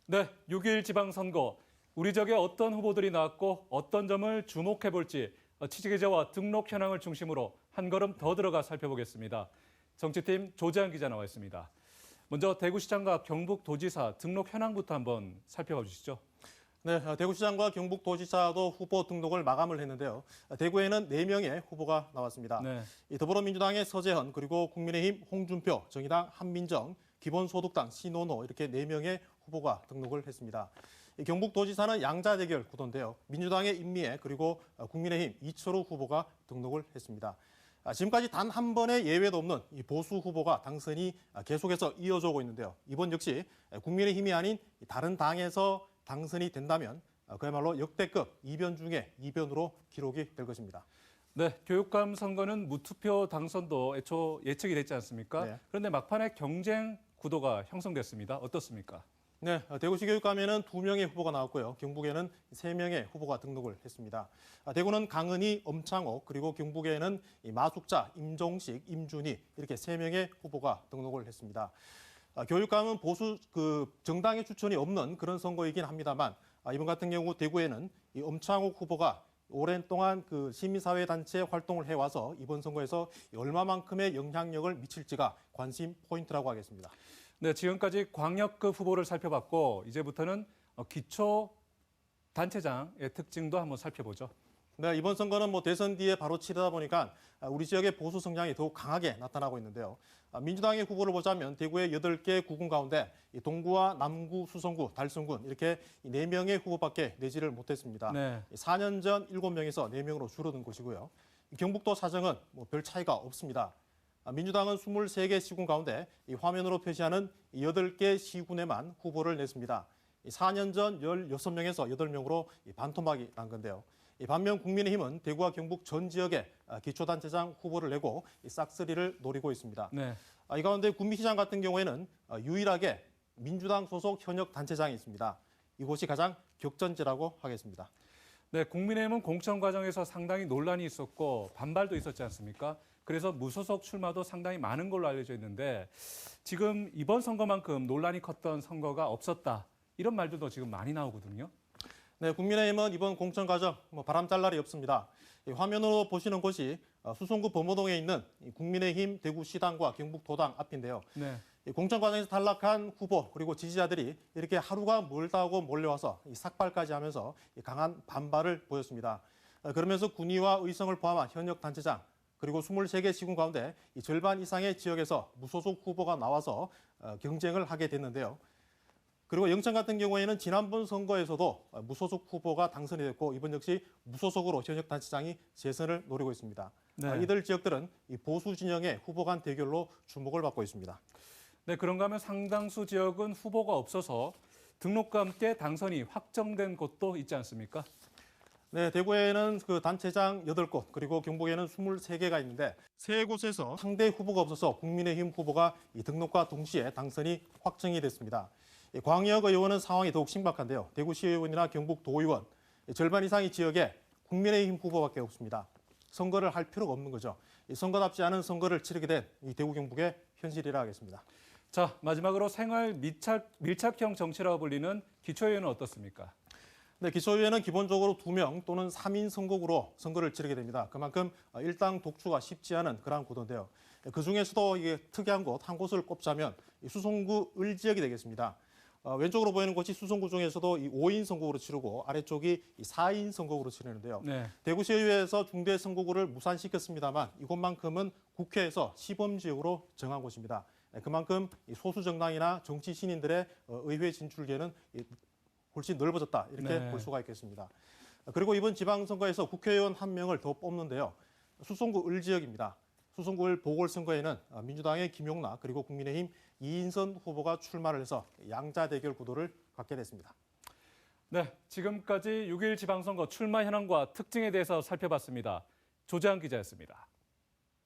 네, 6.1 지방선거. 우리 지역에 어떤 후보들이 나왔고 어떤 점을 주목해 볼지 취재기자와 등록 현황을 중심으로 한 걸음 더 들어가 살펴보겠습니다. 정치팀 조재한 기자 나와 있습니다. 먼저 대구시장과 경북도지사 등록 현황부터 한번 살펴봐 주시죠. 네, 대구시장과 경북도지사도 후보 등록을 마감을 했는데요. 대구에는 4명의 후보가 나왔습니다. 네. 더불어민주당의 서재헌, 그리고 국민의힘 홍준표, 정의당 한민정, 기본소득당 신원호 이렇게 4명의 후보가 등록을 했습니다. 경북도지사는 양자 대결 구도인데요. 민주당의 임미애 그리고 국민의힘 이철우 후보가 등록을 했습니다. 지금까지 단 한 번의 예외도 없는 이 보수 후보가 당선이 계속해서 이어져 오고 있는데요. 이번 역시 국민의힘이 아닌 다른 당에서 당선이 된다면 그야말로 역대급 이변 중에 이변으로 기록이 될 것입니다. 네, 교육감 선거는 무투표 당선도 애초 예측이 됐지 않습니까? 네. 그런데 막판에 경쟁 구도가 형성됐습니다. 어떻습니까? 네, 대구시 교육감에는 2명의 후보가 나왔고요. 경북에는 3명의 후보가 등록을 했습니다. 대구는 강은희, 엄창옥, 그리고 경북에는 마숙자, 임종식, 임준희 이렇게 3명의 후보가 등록을 했습니다. 교육감은 보수 정당의 추천이 없는 그런 선거이긴 합니다만 이번 같은 경우 대구에는 이 엄창옥 후보가 오랜 동안 시민사회 단체 활동을 해와서 이번 선거에서 얼마만큼의 영향력을 미칠지가 관심 포인트라고 하겠습니다. 네, 지금까지 광역급 후보를 살펴봤고 이제부터는 기초 단체장의 특징도 한번 살펴보죠. 네, 이번 선거는 대선 뒤에 바로 치르다 보니까 우리 지역의 보수 성향이 더욱 강하게 나타나고 있는데요. 민주당의 후보를 보자면 대구의 8개 구군 가운데 동구와 남구, 수성구, 달성군 이렇게 4명의 후보밖에 내지를 못했습니다. 네. 4년 전 7명에서 4명으로 줄어든 것이고요. 경북도 사정은 별 차이가 없습니다. 민주당은 23개 시군 가운데 이 화면으로 표시하는 8개 시군에만 후보를 냈습니다. 4년 전 16명에서 8명으로 반토막이 난 건데요. 반면 국민의힘은 대구와 경북 전 지역에 기초단체장 후보를 내고 싹쓸이를 노리고 있습니다. 네. 이 가운데 구미시장 같은 경우에는 유일하게 민주당 소속 현역 단체장이 있습니다. 이곳이 가장 격전지라고 하겠습니다. 네, 국민의힘은 공천 과정에서 상당히 논란이 있었고 반발도 있었지 않습니까? 그래서 무소속 출마도 상당히 많은 걸로 알려져 있는데 지금 이번 선거만큼 논란이 컸던 선거가 없었다. 이런 말들도 지금 많이 나오거든요. 네, 국민의힘은 이번 공천 과정 바람잘 날이 없습니다. 화면으로 보시는 곳이 수성구 범어동에 있는 국민의힘 대구시당과 경북도당 앞인데요. 네. 공천 과정에서 탈락한 후보 그리고 지지자들이 이렇게 하루가 멀다 하고 몰려와서 삭발까지 하면서 강한 반발을 보였습니다. 그러면서 군의와 의성을 포함한 현역 단체장 그리고 23개 시군 가운데 절반 이상의 지역에서 무소속 후보가 나와서 경쟁을 하게 됐는데요. 그리고 영천 같은 경우에는 지난번 선거에서도 무소속 후보가 당선이 됐고 이번 역시 무소속으로 현역 단체장이 재선을 노리고 있습니다. 네. 이들 지역들은 이 보수 진영의 후보 간 대결로 주목을 받고 있습니다. 네, 그런가 하면 상당수 지역은 후보가 없어서 등록과 함께 당선이 확정된 곳도 있지 않습니까? 네, 대구에는 단체장 8곳, 그리고 경북에는 23개가 있는데 3곳에서 상대 후보가 없어서 국민의힘 후보가 이 등록과 동시에 당선이 확정이 됐습니다. 광역의원은 상황이 더욱 심각한데요. 대구시의원이나 경북도의원, 절반 이상의 지역에 국민의힘 후보밖에 없습니다. 선거를 할 필요가 없는 거죠. 선거답지 않은 선거를 치르게 된 이 대구 경북의 현실이라 하겠습니다. 자, 마지막으로 생활 밀착형 정치라고 불리는 기초의원은 어떻습니까? 네, 기초의회는 기본적으로 2명 또는 3인 선거구로 선거를 치르게 됩니다. 그만큼 일당 독주가 쉽지 않은 그러한 구도인데요. 그중에서도 이게 특이한 곳, 한 곳을 꼽자면 수성구 을지역이 되겠습니다. 왼쪽으로 보이는 곳이 수성구 중에서도 이 5인 선거구로 치르고 아래쪽이 이 4인 선거구로 치르는데요. 네. 대구시의회에서 중대 선거구를 무산시켰습니다만 이곳만큼은 국회에서 시범지역으로 정한 곳입니다. 그만큼 소수 정당이나 정치 신인들의 의회 진출기회는 훨씬 넓어졌다 이렇게 네. 볼 수가 있겠습니다. 그리고 이번 지방선거에서 국회의원 1명을 더 뽑는데요. 수성구 을지역입니다. 수성구 을 보궐선거에는 민주당의 김용나 그리고 국민의힘 이인선 후보가 출마를 해서 양자 대결 구도를 갖게 됐습니다. 네, 지금까지 6.1 지방선거 출마 현황과 특징에 대해서 살펴봤습니다. 조재한 기자였습니다.